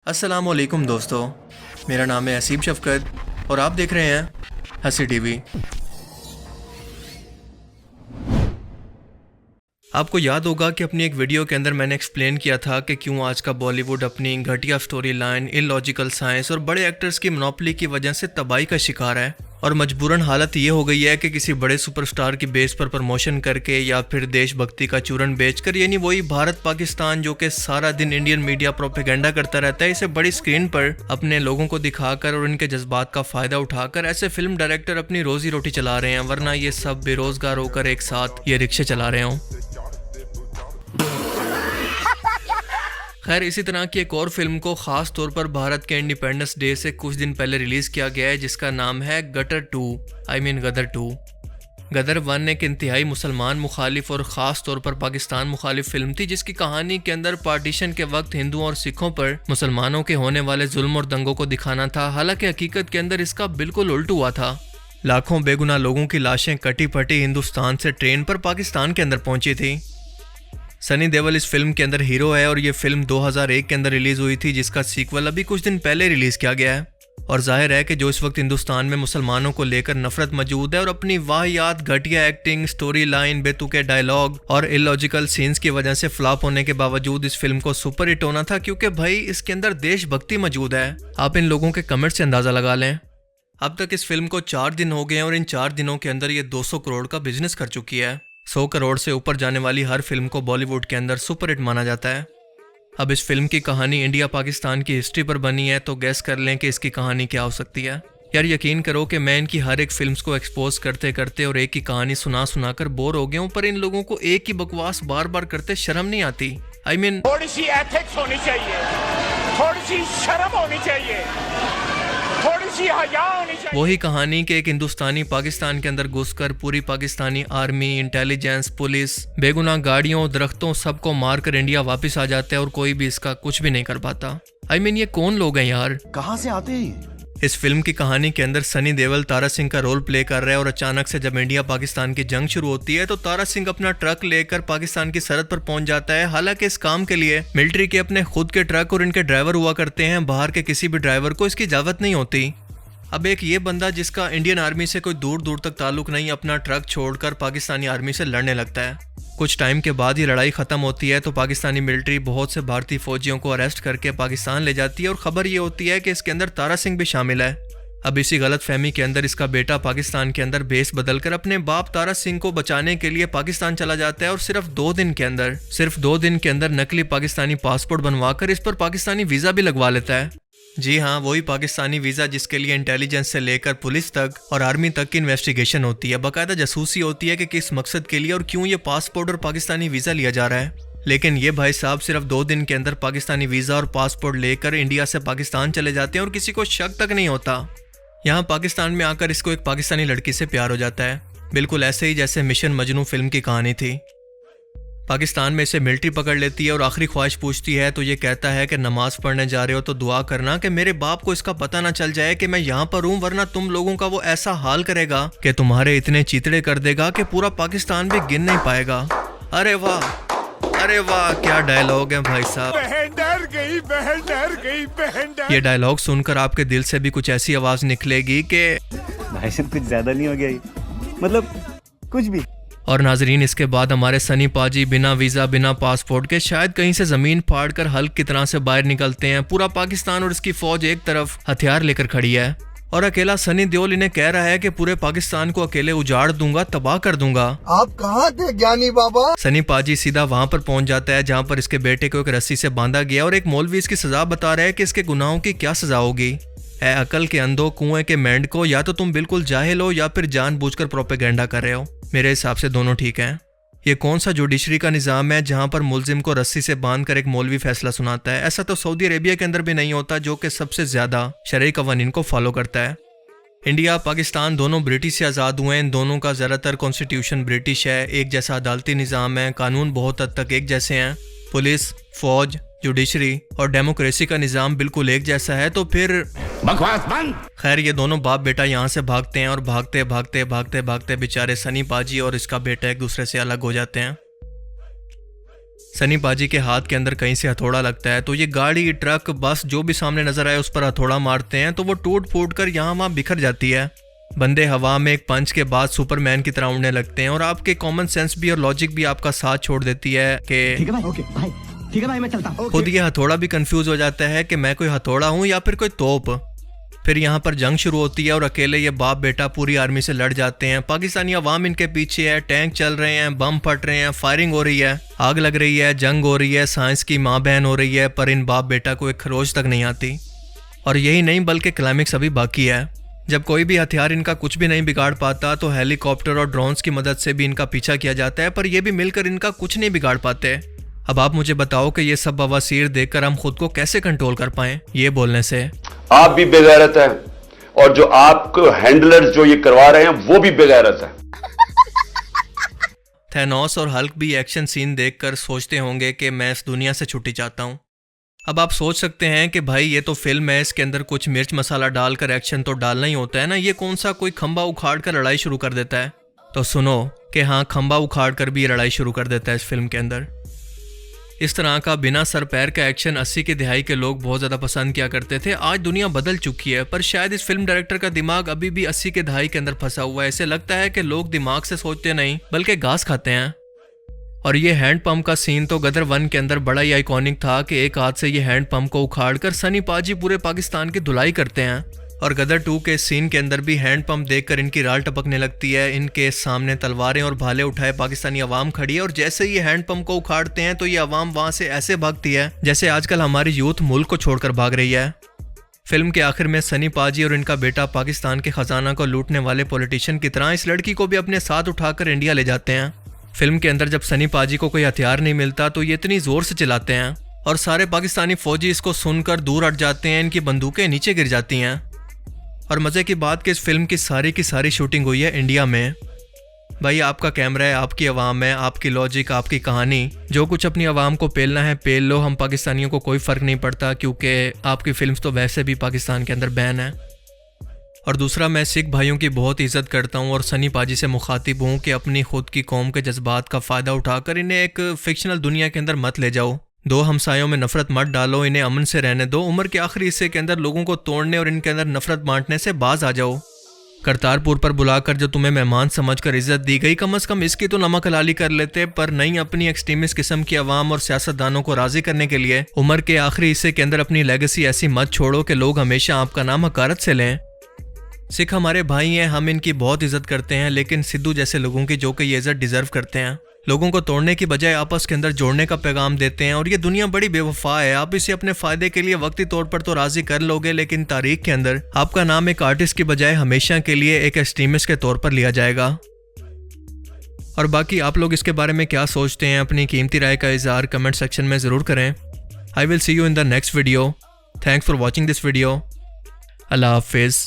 अस्सलामुअलैकुम दोस्तों, मेरा नाम है हसीब शफकत और आप देख रहे हैं हसी टीवी। आपको याद होगा कि अपनी एक वीडियो के अंदर मैंने एक्सप्लेन किया था कि क्यों आज का बॉलीवुड अपनी घटिया स्टोरी लाइन, इलॉजिकल साइंस और बड़े एक्टर्स की मोनोपोली की वजह से तबाही का शिकार है और मजबूरन हालत ये हो गई है कि किसी बड़े सुपरस्टार की बेस पर प्रमोशन करके या फिर देशभक्ति का चूरन बेचकर, यानी वही भारत पाकिस्तान जो कि सारा दिन इंडियन मीडिया प्रोपेगेंडा करता रहता है, इसे बड़ी स्क्रीन पर अपने लोगों को दिखाकर और उनके जज्बात का फायदा उठाकर ऐसे फिल्म डायरेक्टर अपनी रोजी रोटी चला रहे हैं, वरना ये सब बेरोजगार होकर एक साथ ये रिक्शे चला रहे हों। खैर, इसी तरह की एक और फिल्म को खास तौर पर भारत के इंडिपेंडेंस डे से कुछ दिन पहले रिलीज किया गया है, जिसका नाम है गदर 2। गदर 1 एक इंतहाई मुसलमान मुखालिफ और ख़ास तौर पर पाकिस्तान मुखालिफ फिल्म थी, जिसकी कहानी के अंदर पार्टीशन के वक्त हिंदुओं और सिखों पर मुसलमानों के होने वाले जुल्म और दंगों को दिखाना था। हालांकि हकीकत के अंदर इसका बिल्कुल उल्ट हुआ था। लाखों बेगुनाह लोगों की लाशें कटी फटी हिंदुस्तान से ट्रेन पर पाकिस्तान के अंदर पहुंची थी। सनी देओल इस फिल्म के अंदर हीरो है और ये फिल्म 2001 के अंदर रिलीज हुई थी, जिसका सीक्वल अभी कुछ दिन पहले रिलीज किया गया है। और जाहिर है कि जो इस वक्त हिंदुस्तान में मुसलमानों को लेकर नफरत मौजूद है और अपनी वाहियात घटिया एक्टिंग, स्टोरी लाइन, बेतुके डायलॉग और इलॉजिकल सीन्स की वजह से फ्लॉप होने के बावजूद इस फिल्म को सुपर हिट होना था, क्योंकि भाई इसके अंदर देशभक्ति मौजूद है। आप इन लोगों के कमेंट से अंदाजा लगा लें। अब तक इस फिल्म को 4 दिन हो गए हैं और इन 4 दिनों के अंदर ये 200 करोड़ का बिजनेस कर चुकी है। 100 करोड़ से ऊपर जाने वाली हर फिल्म को बॉलीवुड के अंदर सुपरहिट माना जाता है। अब इस फिल्म की कहानी इंडिया पाकिस्तान की हिस्ट्री पर बनी है, तो गैस कर लें कि इसकी कहानी क्या हो सकती है। यार यकीन करो कि मैं इनकी हर एक फिल्म्स को एक्सपोज करते करते और एक ही कहानी सुना कर बोर हो गया हूँ, पर इन लोगों को एक ही बकवास बार बार करते शर्म नहीं आती। I mean, थोड़ी सी एथिक्स होनी चाहिए, थोड़ी सी शर्म होनी चाहिए, थोड़ी सी हया होनी चाहिए। वही कहानी के एक हिंदुस्तानी पाकिस्तान के अंदर घुसकर पूरी पाकिस्तानी आर्मी, इंटेलिजेंस, पुलिस, बेगुनाह गाड़ियों, दरख्तों सबको मारकर इंडिया वापस आ जाता है और कोई भी इसका कुछ भी नहीं कर पाता। I mean, ये कौन लोग हैं यार, कहाँ से आते हैं? इस फिल्म की कहानी के अंदर सनी देओल तारा सिंह का रोल प्ले कर रहा है और अचानक से जब इंडिया पाकिस्तान की जंग शुरू होती है तो तारा सिंह अपना ट्रक लेकर पाकिस्तान की सरहद पर पहुंच जाता है। हालांकि इस काम के लिए मिलिट्री के अपने खुद के ट्रक और इनके ड्राइवर हुआ करते हैं, बाहर के किसी भी ड्राइवर को इसकी इजाजत नहीं होती। अब एक ये बंदा जिसका इंडियन आर्मी से कोई दूर दूर तक ताल्लुक नहीं, अपना ट्रक छोड़कर पाकिस्तानी आर्मी से लड़ने लगता है। कुछ टाइम के बाद ये लड़ाई खत्म होती है तो पाकिस्तानी मिलिट्री बहुत से भारतीय फौजियों को अरेस्ट करके पाकिस्तान ले जाती है और खबर ये होती है कि इसके अंदर तारा सिंह भी शामिल है। अब इसी गलत फहमी के अंदर इसका बेटा पाकिस्तान के अंदर भेस बदलकर अपने बाप तारा सिंह को बचाने के लिए पाकिस्तान चला जाता है और सिर्फ 2 दिन के अंदर नकली पाकिस्तानी पासपोर्ट बनवाकर इस पर पाकिस्तानी वीजा भी लगवा लेता है। जी हाँ, वही पाकिस्तानी वीजा जिसके लिए इंटेलिजेंस से लेकर पुलिस तक और आर्मी तक की इन्वेस्टिगेशन होती है, बाकायदा जासूसी होती है कि किस मकसद के लिए और क्यों ये पासपोर्ट और पाकिस्तानी वीजा लिया जा रहा है। लेकिन ये भाई साहब सिर्फ 2 दिन के अंदर पाकिस्तानी वीजा और पासपोर्ट लेकर इंडिया से पाकिस्तान चले जाते हैं और किसी को शक तक नहीं होता। यहाँ पाकिस्तान में आकर इसको एक पाकिस्तानी लड़की से प्यार हो जाता है, बिल्कुल ऐसे ही जैसे मिशन मजनू फिल्म की कहानी थी। पाकिस्तान में इसे मिलिट्री पकड़ लेती है और आखिरी ख्वाहिश पूछती है तो ये कहता है कि नमाज पढ़ने जा रहे हो तो दुआ करना कि मेरे बाप को इसका पता ना चल जाए कि मैं यहाँ पर हूँ, वरना तुम लोगों का वो ऐसा हाल करेगा कि तुम्हारे इतने चीतड़े कर देगा कि पूरा पाकिस्तान भी गिन नहीं पाएगा। अरे वाह, क्या डायलॉग है भाई साहब। बहन डर गई। ये डायलॉग सुनकर आपके दिल से भी कुछ ऐसी आवाज निकलेगी कि भाई साहब कुछ ज्यादा नहीं हो गया ये? मतलब कुछ भी। और नाजरीन, इसके बाद हमारे सनी पाजी बिना वीजा बिना पासपोर्ट के शायद कहीं से जमीन फाड़कर हल्क की तरह से बाहर निकलते हैं। पूरा पाकिस्तान और इसकी फौज एक तरफ हथियार लेकर खड़ी है और अकेला सनी देओल इन्हें कह रहा है कि पूरे पाकिस्तान को अकेले उजाड़ दूंगा, तबाह कर दूंगा। आप कहाँ थे ज्ञानी बाबा? सनी पाजी सीधा वहां पर पहुंच जाता है जहां पर इसके बेटे को एक रस्सी से बांधा गया और एक मौलवी इसकी सजा बता रहा है कि इसके गुनाहों की क्या सजा होगी। ए अकल के अंधो, कुएं के मेंढको, या तो तुम बिल्कुल जाहिल हो या फिर जानबूझकर प्रोपेगेंडा कर रहे हो। मेरे हिसाब से दोनों ठीक हैं। ये कौन सा जुडिशरी का निज़ाम है जहां पर मुलजिम को रस्सी से बांधकर एक मौलवी फैसला सुनाता है? ऐसा तो सऊदी अरेबिया के अंदर भी नहीं होता, जो कि सबसे ज्यादा शरई कवानीन को फॉलो करता है। इंडिया पाकिस्तान दोनों ब्रिटिश से आज़ाद हुए हैं। इन दोनों का ज़्यादातर कॉन्स्टिट्यूशन ब्रिटिश है, एक जैसा अदालती निज़ाम है, कानून बहुत हद तक एक जैसे हैं, पुलिस, फौज, जुडिशरी और डेमोक्रेसी का निज़ाम बिल्कुल एक जैसा है। तो फिर बकवास बंद। खैर, ये दोनों बाप बेटा यहाँ से भागते हैं और भागते बेचारे सनी पाजी और इसका बेटा एक दूसरे से अलग हो जाते हैं। सनी पाजी के हाथ के अंदर कहीं से हथौड़ा लगता है तो ये गाड़ी, ट्रक, बस जो भी सामने नजर आए उस पर हथौड़ा मारते हैं तो वो टूट फूट कर यहाँ वहाँ बिखर जाती है। बंदे हवा में एक पंच के बाद सुपरमैन की तरह उड़ने लगते हैं और आपके कॉमन सेंस भी और लॉजिक भी आपका साथ छोड़ देती है कि ठीक है भाई मैं चलता हूँ। खुद ये हथौड़ा भी कंफ्यूज हो जाता है कि मैं कोई हथौड़ा हूँ या फिर कोई तोप। फिर यहाँ पर जंग शुरू होती है और अकेले ये बाप बेटा पूरी आर्मी से लड़ जाते हैं। पाकिस्तानी अवाम इनके पीछे है, टैंक चल रहे हैं, बम फट रहे हैं, फायरिंग हो रही है, आग लग रही है, जंग हो रही है, साइंस की माँ बहन हो रही है, पर इन बाप बेटा को एक खरोच तक नहीं आती। और यही नहीं बल्कि क्लाइमेक्स अभी बाकी है। जब कोई भी हथियार इनका कुछ भी नहीं बिगाड़ पाता तो हेलीकॉप्टर और ड्रोन्स की मदद से भी इनका पीछा किया जाता है, पर ये भी मिलकर इनका कुछ नहीं बिगाड़ पाते। अब आप मुझे बताओ कि ये सब बवासीर देखकर हम खुद को कैसे कंट्रोल कर पाएं? ये बोलने से आप भी बेगैरत है और जो आपको हैंडलर्स जो ये करवा रहे हैं वो भी बेगैरत है। थैनोस और हल्क भी एक्शन सीन देखकर सोचते होंगे कि मैं इस दुनिया से छुट्टी चाहता हूँ। अब आप सोच सकते हैं कि भाई ये तो फिल्म है, इसके अंदर कुछ मिर्च मसाला डालकर एक्शन तो डालना ही होता है ना, ये कौन सा कोई खंबा उखाड़ कर लड़ाई शुरू कर देता है? तो सुनो कि हाँ, खंबा उखाड़ कर भी ये लड़ाई शुरू कर देता है इस फिल्म के अंदर। इस तरह का बिना सर पैर का एक्शन 80 की दिहाई के लोग बहुत ज़्यादा पसंद किया करते थे। आज दुनिया बदल चुकी है, पर शायद इस फिल्म डायरेक्टर का दिमाग अभी भी 80 के दहाई के अंदर फंसा हुआ है। ऐसे लगता है कि लोग दिमाग से सोचते नहीं बल्कि घास खाते हैं। और ये हैंड पंप का सीन तो गदर 1 के अंदर बड़ा ही आइकॉनिक था कि एक हाथ से ये हैंड पंप को उखाड़कर सनी पाजी पूरे पाकिस्तान की धुलाई करते हैं। और गदर 2 के सीन के अंदर भी हैंड पंप देखकर इनकी राल टपकने लगती है। इनके सामने तलवारें और भाले उठाए पाकिस्तानी अवाम खड़ी है और जैसे ये हैंड पंप को उखाड़ते हैं तो ये अवाम वहां से ऐसे भागती है जैसे आजकल हमारी यूथ मुल्क को छोड़कर भाग रही है। फिल्म के आखिर में सनी पाजी और इनका बेटा पाकिस्तान के खजाना को लूटने वाले पॉलिटिशियन की तरह इस लड़की को भी अपने साथ उठाकर इंडिया ले जाते हैं। फिल्म के अंदर जब सनी पाजी को कोई हथियार नहीं मिलता तो ये इतनी जोर से चिल्लाते हैं और सारे पाकिस्तानी फौजी इसको सुनकर दूर हट जाते हैं, इनकी बंदूकें नीचे गिर जाती हैं। और मज़े की बात कि इस फिल्म की सारी शूटिंग हुई है इंडिया में। भाई आपका कैमरा है, आपकी आवाम है, आपकी लॉजिक, आपकी कहानी, जो कुछ अपनी आवाम को पेलना है पेल लो, हम पाकिस्तानियों को कोई फ़र्क नहीं पड़ता क्योंकि आपकी फिल्म्स तो वैसे भी पाकिस्तान के अंदर बैन है। और दूसरा, मैं सिख भाइयों की बहुत इज्जत करता हूँ और सनी पाजी से मुखातिब हूँ कि अपनी खुद की कौम के जज्बात का फ़ायदा उठाकर इन्हें एक फिक्शनल दुनिया के अंदर मत ले जाओ। दो हमसायों में नफरत मत डालो, इन्हें अमन से रहने दो। उम्र के आखिरी हिस्से के अंदर लोगों को तोड़ने और इनके अंदर नफरत बांटने से बाज आ जाओ। करतारपुर पर बुलाकर जो तुम्हें मेहमान समझकर इज्जत दी गई, कम से कम इसकी तो नमक हलाली कर लेते। पर नहीं, अपनी एक्सट्रीमिस्ट किस्म की आवाम और सियासतदानों को राजी करने के लिए उम्र के आखिरी हिस्से के अंदर अपनी लेगेसी ऐसी मत छोड़ो कि लोग हमेशा आपका नाम हकारत से लें। सिख हमारे भाई हैं, हम इनकी बहुत इज्जत करते हैं, लेकिन सिद्धू जैसे लोगों की जो कि ये इज्जत डिजर्व करते हैं, लोगों को तोड़ने की बजाय आपस के अंदर जोड़ने का पैगाम देते हैं। और ये दुनिया बड़ी बेवफा है। आप इसे अपने फायदे के लिए वक्ती तौर पर तो राजी कर लोगे, लेकिन तारीख के अंदर आपका नाम एक आर्टिस्ट की बजाय हमेशा के लिए एक एक्सट्रीमिस्ट के तौर पर लिया जाएगा। और बाकी आप लोग इसके बारे में क्या सोचते हैं, अपनी कीमती राय का इजहार कमेंट सेक्शन में ज़रूर करें। I will see you in the next video. Thanks for watching this video. अल्लाह हाफिज़।